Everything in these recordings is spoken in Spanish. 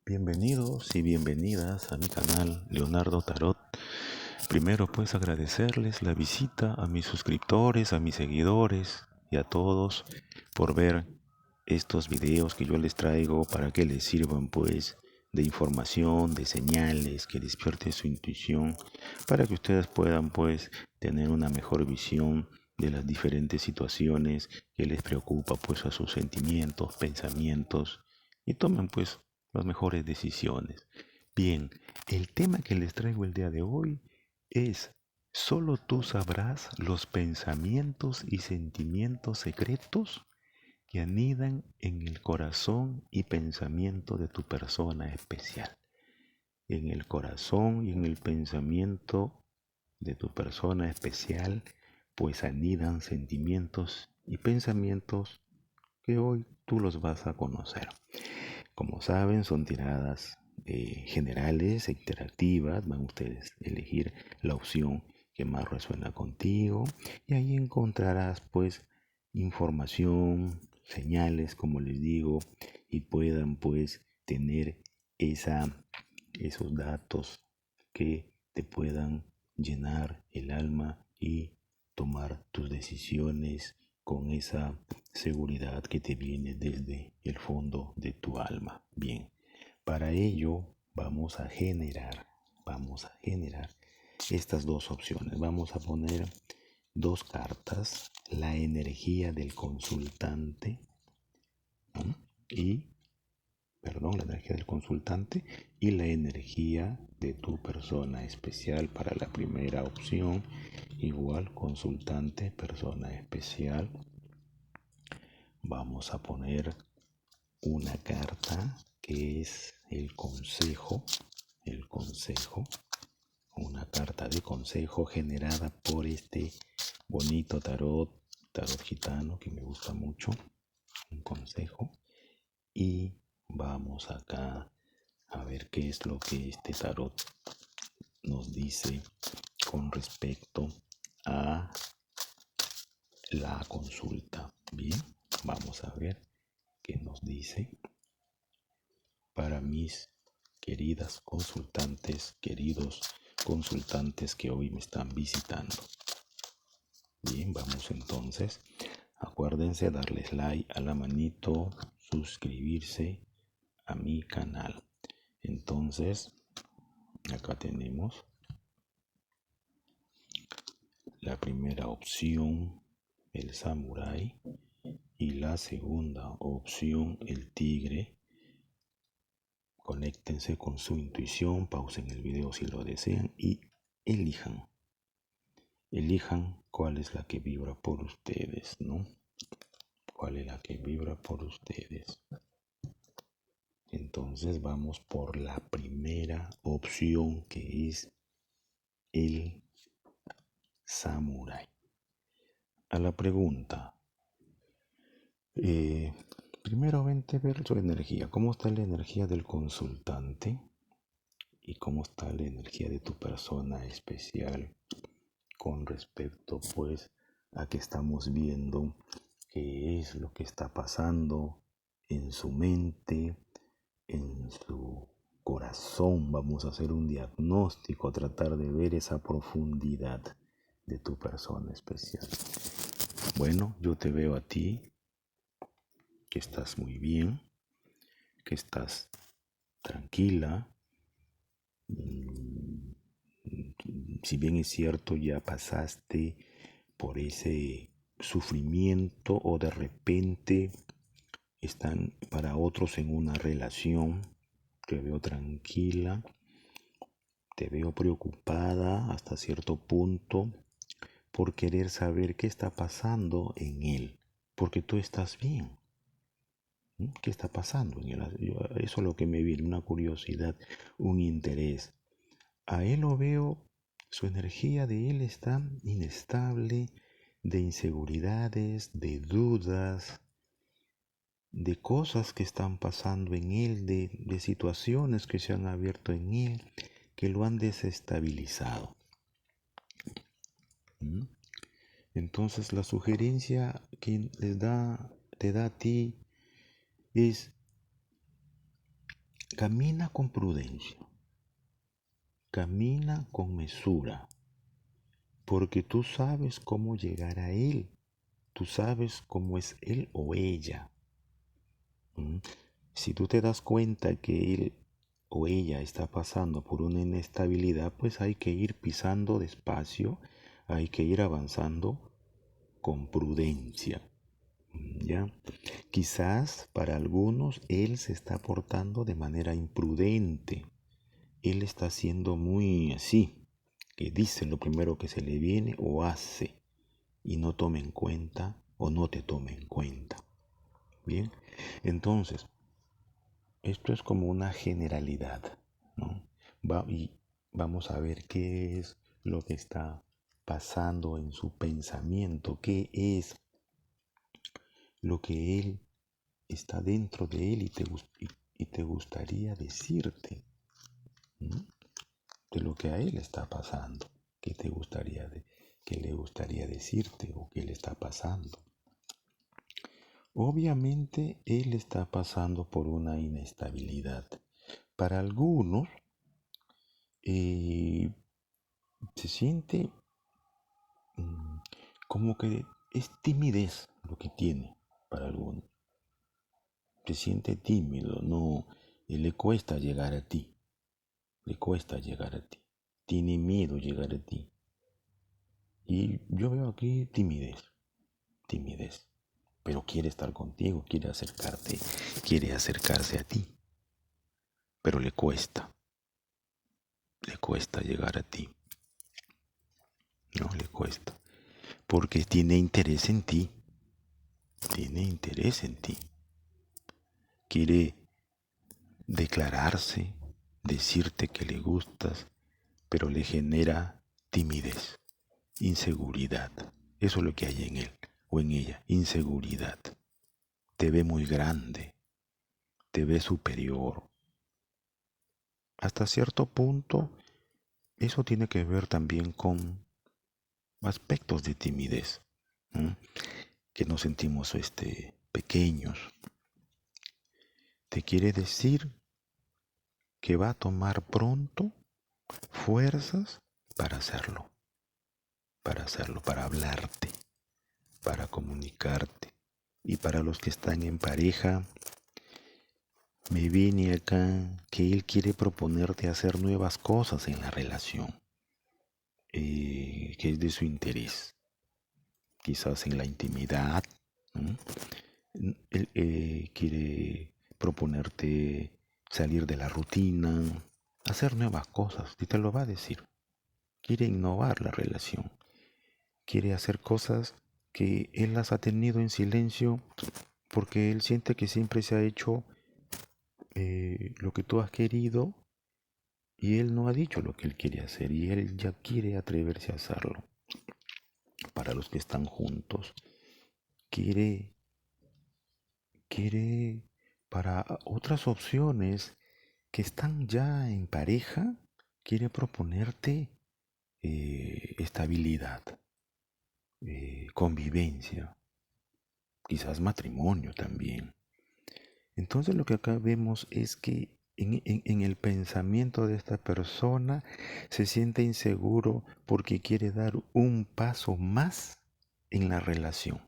Bienvenidos y bienvenidas a mi canal Leonardo Tarot. Primero pues agradecerles la visita a mis suscriptores, a mis seguidores y a todos por ver estos videos que yo les traigo para que les sirvan pues de información, de señales, que despierte su intuición para que ustedes puedan pues tener una mejor visión de las diferentes situaciones que les preocupa pues a sus sentimientos, pensamientos y tomen pues las mejores decisiones. Bien, el tema que les traigo el día de hoy es: solo tú sabrás los pensamientos y sentimientos secretos que anidan en el corazón y pensamiento de tu persona especial. En el corazón y en el pensamiento de tu persona especial, pues anidan sentimientos y pensamientos que hoy tú los vas a conocer. Como saben, son tiradas generales e interactivas. Van ustedes a elegir la opción que más resuena contigo y ahí encontrarás pues información, señales, como les digo, y puedan pues tener esos datos que te puedan llenar el alma y tomar tus decisiones con esa seguridad que te viene desde el fondo de tu alma. Bien, para ello vamos a generar estas dos opciones. Vamos a poner dos cartas: la energía del consultante, ¿no? la energía del consultante y la energía de tu persona especial. Para la primera opción, igual consultante, persona especial. Vamos a poner una carta que es el consejo, una carta de consejo generada por este bonito tarot gitano que me gusta mucho, un consejo. Y vamos acá a ver qué es lo que este tarot nos dice con respecto a la consulta. Bien, vamos a ver qué nos dice para mis queridas consultantes, queridos consultantes que hoy me están visitando. Bien, vamos entonces. Acuérdense darles like a la manito, suscribirse a mi canal. Entonces, acá tenemos la primera opción, el samurái, y la segunda opción, el tigre. Conéctense con su intuición, pausen el video si lo desean y elijan cuál es la que vibra por ustedes, ¿no? ¿Cuál es la que vibra por ustedes? Entonces vamos por la primera opción, que es el samurái. A la pregunta, primero vente a ver su energía. ¿Cómo está la energía del consultante? ¿Y cómo está la energía de tu persona especial con respecto pues a que estamos viendo qué es lo que está pasando en su mente, en su corazón? Vamos a hacer un diagnóstico, tratar de ver esa profundidad de tu persona especial. Bueno, yo te veo a ti que estás muy bien, que estás tranquila. Si bien es cierto, ya pasaste por ese sufrimiento o de repente están para otros en una relación, te veo tranquila, te veo preocupada hasta cierto punto por querer saber qué está pasando en él, porque tú estás bien. ¿Qué está pasando en él? Eso es lo que me viene, una curiosidad, un interés. A él lo veo, su energía de él está inestable, de inseguridades, de dudas, de cosas que están pasando en él, de situaciones que se han abierto en él, que lo han desestabilizado. Entonces la sugerencia que te da a ti es: camina con prudencia, camina con mesura, porque tú sabes cómo llegar a Él, tú sabes cómo es Él o ella. Si tú te das cuenta que Él o ella está pasando por una inestabilidad, pues hay que ir pisando despacio, hay que ir avanzando con prudencia. ¿Ya? Quizás para algunos Él se está portando de manera imprudente. Él está siendo muy así, que dice lo primero que se le viene o hace y no tome en cuenta o no te tome en cuenta. Bien, entonces, esto es como una generalidad, ¿no? Y vamos a ver qué es lo que está pasando en su pensamiento, qué es lo que él está dentro de él y te gustaría decirte, ¿no? De lo que a él está pasando, que te gustaría que le gustaría decirte o que le está pasando. Obviamente él está pasando por una inestabilidad. Para algunos se siente como que es timidez lo que tiene para algunos. Se siente tímido, no, le cuesta llegar a ti, le cuesta llegar a ti, tiene miedo llegar a ti. Y yo veo aquí timidez, pero quiere estar contigo, quiere acercarse a ti, pero le cuesta llegar a ti, no le cuesta, porque tiene interés en ti, tiene interés en ti, quiere declararse, decirte que le gustas, pero le genera timidez, inseguridad. Eso es lo que hay en él o en ella, inseguridad. Te ve muy grande, te ve superior. Hasta cierto punto, eso tiene que ver también con aspectos de timidez, ¿m? Que nos sentimos pequeños. Te quiere decir que va a tomar pronto fuerzas para hacerlo, para hablarte, para comunicarte. Y para los que están en pareja, me viene acá que él quiere proponerte hacer nuevas cosas en la relación, que es de su interés, quizás en la intimidad. ¿No? Él quiere proponerte salir de la rutina, hacer nuevas cosas, y te lo va a decir. Quiere innovar la relación, quiere hacer cosas que él las ha tenido en silencio porque él siente que siempre se ha hecho lo que tú has querido y él no ha dicho lo que él quiere hacer y él ya quiere atreverse a hacerlo. Para los que están juntos, quiere para otras opciones que están ya en pareja, quiere proponerte estabilidad, convivencia, quizás matrimonio también. Entonces lo que acá vemos es que en el pensamiento de esta persona se siente inseguro porque quiere dar un paso más en la relación.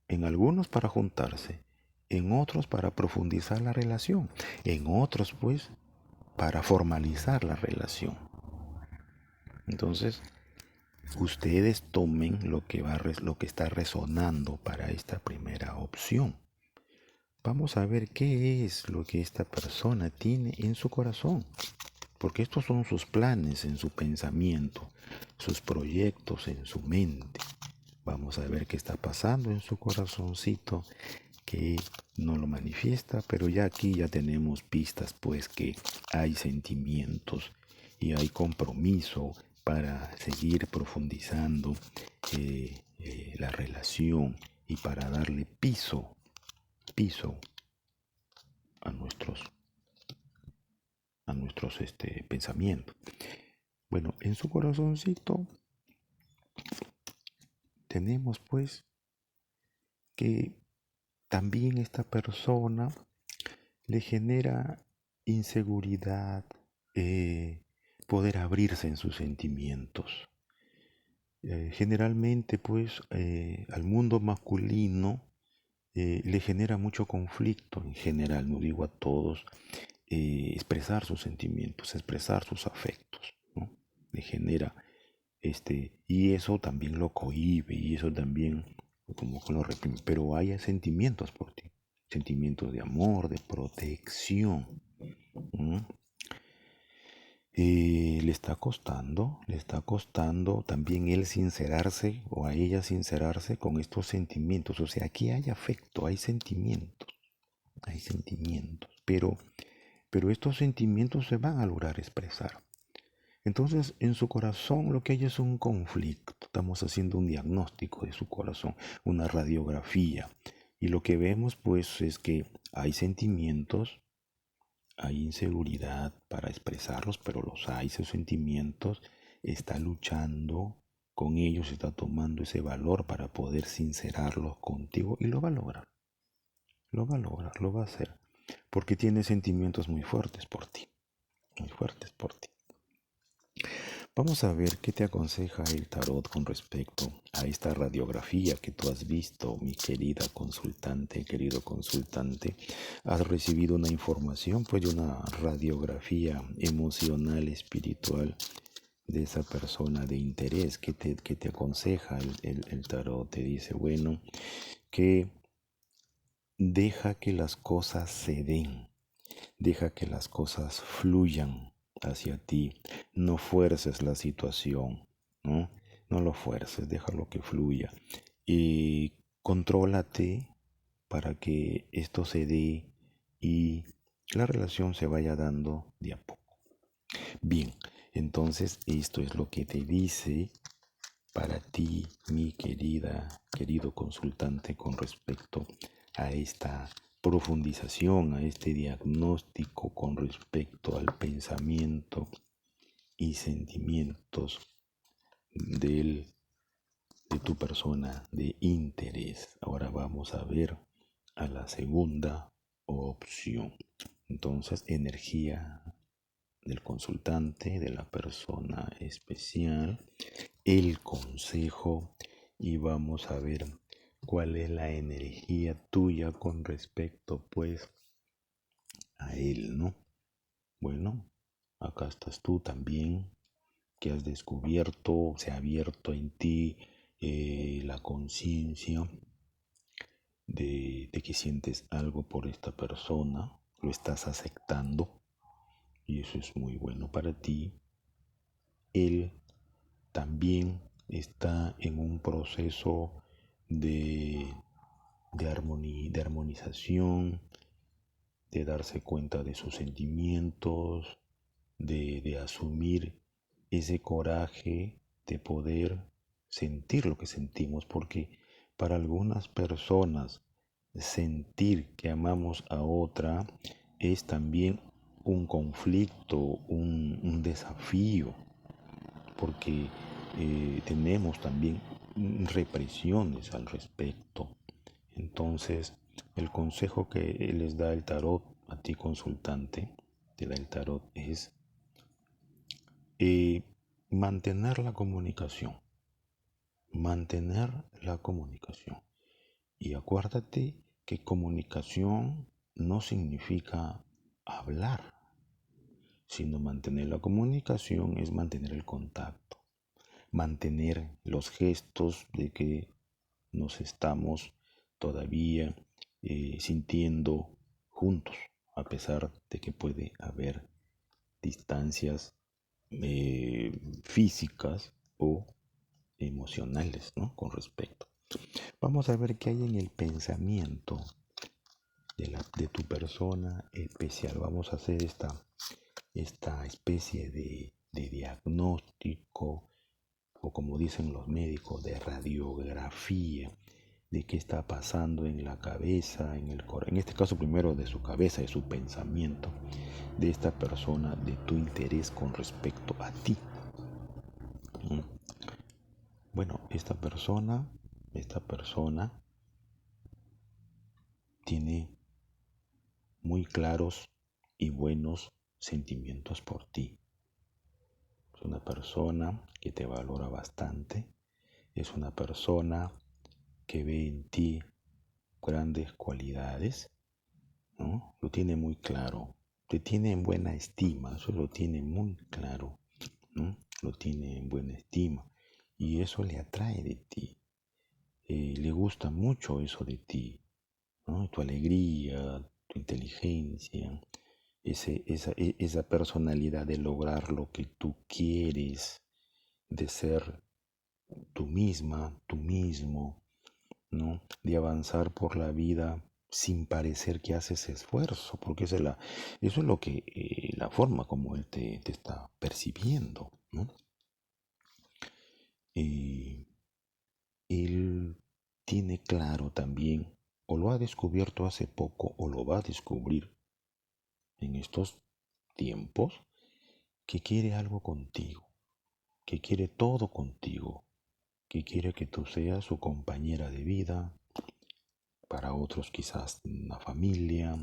En algunos para juntarse, en otros para profundizar la relación, en otros pues para formalizar la relación. Entonces, ustedes tomen lo que está resonando para esta primera opción. Vamos a ver qué es lo que esta persona tiene en su corazón, porque estos son sus planes en su pensamiento, sus proyectos en su mente. Vamos a ver qué está pasando en su corazoncito, que no lo manifiesta, pero ya aquí ya tenemos pistas, pues que hay sentimientos y hay compromiso para seguir profundizando la relación y para darle piso a nuestros pensamientos. Bueno, en su corazoncito tenemos pues que también esta persona le genera inseguridad poder abrirse en sus sentimientos. Generalmente, pues, al mundo masculino le genera mucho conflicto en general, no digo a todos, expresar sus sentimientos, expresar sus afectos, ¿no? Le genera y eso también lo cohíbe y eso también como que lo reprime, pero hay sentimientos por ti, sentimientos de amor, de protección. ¿No? Le está costando también él sincerarse o a ella sincerarse con estos sentimientos. O sea, aquí hay afecto, hay sentimientos, pero estos sentimientos se van a lograr expresar. Entonces, en su corazón lo que hay es un conflicto. Estamos haciendo un diagnóstico de su corazón, una radiografía. Y lo que vemos, pues, es que hay sentimientos, hay inseguridad para expresarlos, pero los hay, esos sentimientos, está luchando con ellos, está tomando ese valor para poder sincerarlos contigo y lo va a lograr, lo va a lograr, lo va a hacer, porque tiene sentimientos muy fuertes por ti, muy fuertes por ti. Vamos a ver qué te aconseja el tarot con respecto a esta radiografía que tú has visto, mi querida consultante, querido consultante. Has recibido una información, pues, de una radiografía emocional, espiritual de esa persona de interés que te aconseja el tarot. Te dice, bueno, que deja que las cosas se den, deja que las cosas fluyan hacia ti. No fuerces la situación, ¿no? No lo fuerces, déjalo que fluya. Y contrólate para que esto se dé y la relación se vaya dando de a poco. Bien, entonces esto es lo que te dice para ti, mi querido consultante, con respecto a esta profundización, a este diagnóstico con respecto al pensamiento y sentimientos de tu persona de interés. Ahora vamos a ver a la segunda opción. Entonces, energía del consultante, de la persona especial, el consejo, y vamos a ver cuál es la energía tuya con respecto, pues, a él, ¿no? Bueno, acá estás tú también, que has descubierto, se ha abierto en ti la conciencia de que sientes algo por esta persona, lo estás aceptando y eso es muy bueno para ti. Él también está en un proceso de, de armonización, de darse cuenta de sus sentimientos, de asumir ese coraje de poder sentir lo que sentimos, porque para algunas personas sentir que amamos a otra es también un conflicto, un desafío, porque tenemos también represiones al respecto. Entonces, el consejo que les da el tarot a ti consultante, te da el tarot, es mantener la comunicación, mantener la comunicación. Y acuérdate que comunicación no significa hablar, sino mantener la comunicación es mantener el contacto, mantener los gestos de que nos estamos todavía sintiendo juntos, a pesar de que puede haber distancias físicas o emocionales, ¿no? Con respecto. Vamos a ver qué hay en el pensamiento de tu persona especial. Vamos a hacer esta especie de diagnóstico, o como dicen los médicos, de radiografía de qué está pasando en la cabeza, en el corazón, en este caso primero de su cabeza, de su pensamiento, de esta persona, de tu interés con respecto a ti. Bueno, esta persona tiene muy claros y buenos sentimientos por ti. Es una persona que te valora bastante, es una persona que ve en ti grandes cualidades, ¿no? Lo tiene muy claro, te tiene en buena estima, eso lo tiene muy claro, ¿no? Lo tiene en buena estima y eso le atrae de ti, le gusta mucho eso de ti, ¿no? Tu alegría, tu inteligencia, esa personalidad de lograr lo que tú quieres, de ser tú misma, tú mismo, ¿no? De avanzar por la vida sin parecer que haces esfuerzo, porque eso es lo que, la forma como él te está percibiendo, ¿no? Y él tiene claro también, o lo ha descubierto hace poco, o lo va a descubrir en estos tiempos, que quiere algo contigo, que quiere todo contigo, que quiere que tú seas su compañera de vida, para otros quizás una familia,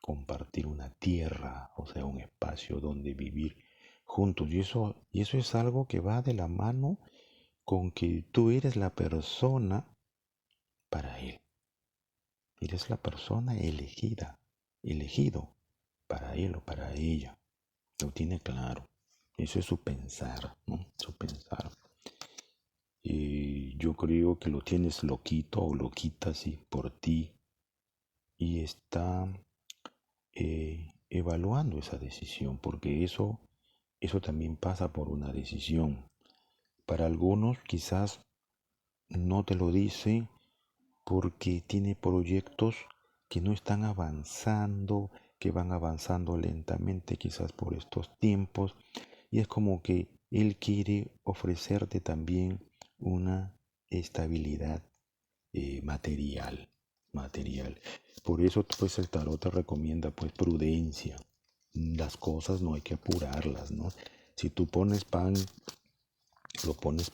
compartir una tierra, o sea, un espacio donde vivir juntos. Y eso es algo que va de la mano con que tú eres la persona para él. Eres la persona elegida, elegido para él o para ella. Lo tiene claro. Eso es su pensar, ¿no? Su pensar. Yo creo que lo tienes loquito o loquita, sí, por ti. Y está evaluando esa decisión, porque eso también pasa por una decisión. Para algunos quizás no te lo dice porque tiene proyectos que no están avanzando, que van avanzando lentamente quizás por estos tiempos, y es como que él quiere ofrecerte también una estabilidad material. Por eso pues el tarot te recomienda pues prudencia. Las cosas no hay que apurarlas, ¿no? Si tú pones pan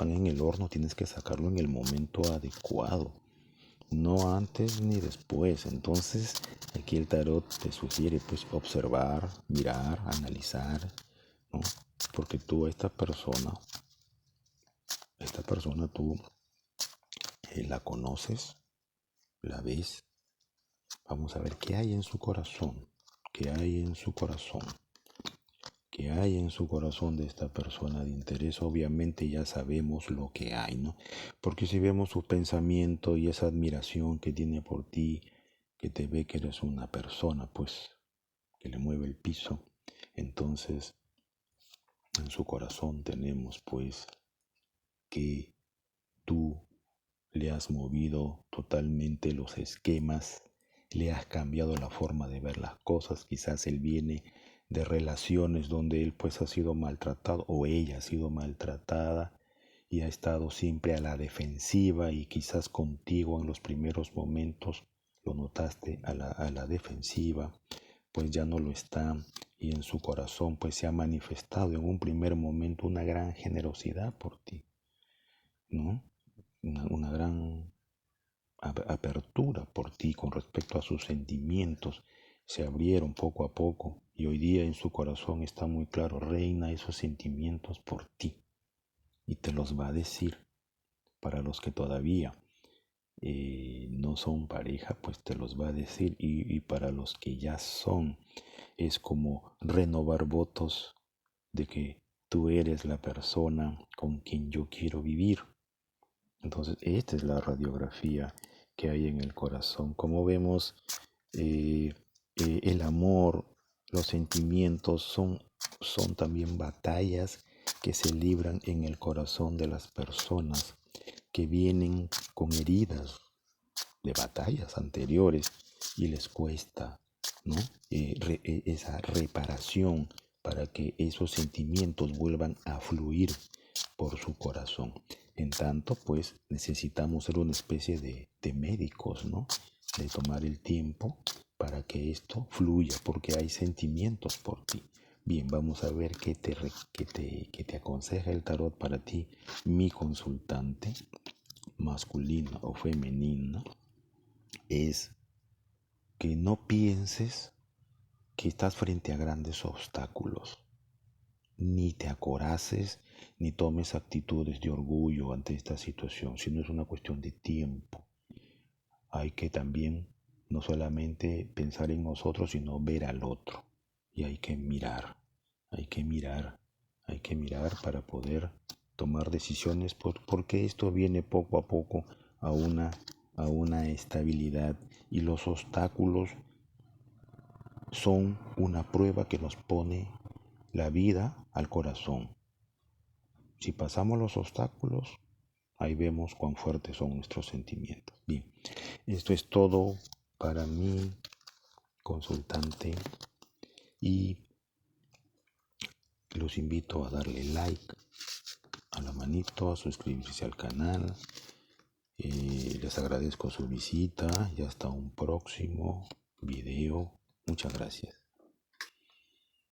en el horno, tienes que sacarlo en el momento adecuado, no antes ni después. Entonces, aquí el tarot te sugiere pues observar, mirar, analizar, ¿no? Porque tú esta persona tú la conoces, la ves. Vamos a ver qué hay en su corazón, qué hay en su corazón, qué hay en su corazón de esta persona de interés. Obviamente ya sabemos lo que hay, ¿no? Porque si vemos su pensamiento y esa admiración que tiene por ti, que te ve que eres una persona, pues, que le mueve el piso, entonces en su corazón tenemos, pues, que tú le has movido totalmente los esquemas, le has cambiado la forma de ver las cosas. Quizás él viene de relaciones donde él pues ha sido maltratado o ella ha sido maltratada y ha estado siempre a la defensiva, y quizás contigo en los primeros momentos lo notaste a la defensiva, pues ya no lo está, y en su corazón pues se ha manifestado en un primer momento una gran generosidad por ti, ¿no? Una gran apertura por ti con respecto a sus sentimientos. Se abrieron poco a poco y hoy día en su corazón está muy claro, reina esos sentimientos por ti, y te los va a decir. Para los que todavía no son pareja, pues te los va a decir, y para los que ya son, es como renovar votos de que tú eres la persona con quien yo quiero vivir. Entonces, esta es la radiografía que hay en el corazón. Como vemos, eh, el amor, los sentimientos son también batallas que se libran en el corazón de las personas que vienen con heridas de batallas anteriores y les cuesta, ¿no? Esa reparación para que esos sentimientos vuelvan a fluir por su corazón. En tanto, pues necesitamos ser una especie de médicos, ¿no? De tomar el tiempo para que esto fluya, porque hay sentimientos por ti. Bien, vamos a ver qué te aconseja el tarot para ti, mi consultante, masculina o femenina. Es que no pienses que estás frente a grandes obstáculos. Ni te acoraces ni tomes actitudes de orgullo ante esta situación, sino es una cuestión de tiempo. Hay que también no solamente pensar en nosotros, sino ver al otro. Y hay que mirar para poder tomar decisiones, porque esto viene poco a poco a una estabilidad, y los obstáculos son una prueba que nos pone la vida al corazón. Si pasamos los obstáculos, ahí vemos cuán fuertes son nuestros sentimientos. Bien, esto es todo para mi consultante y los invito a darle like a la manito, a suscribirse al canal. Les agradezco su visita y hasta un próximo video. Muchas gracias.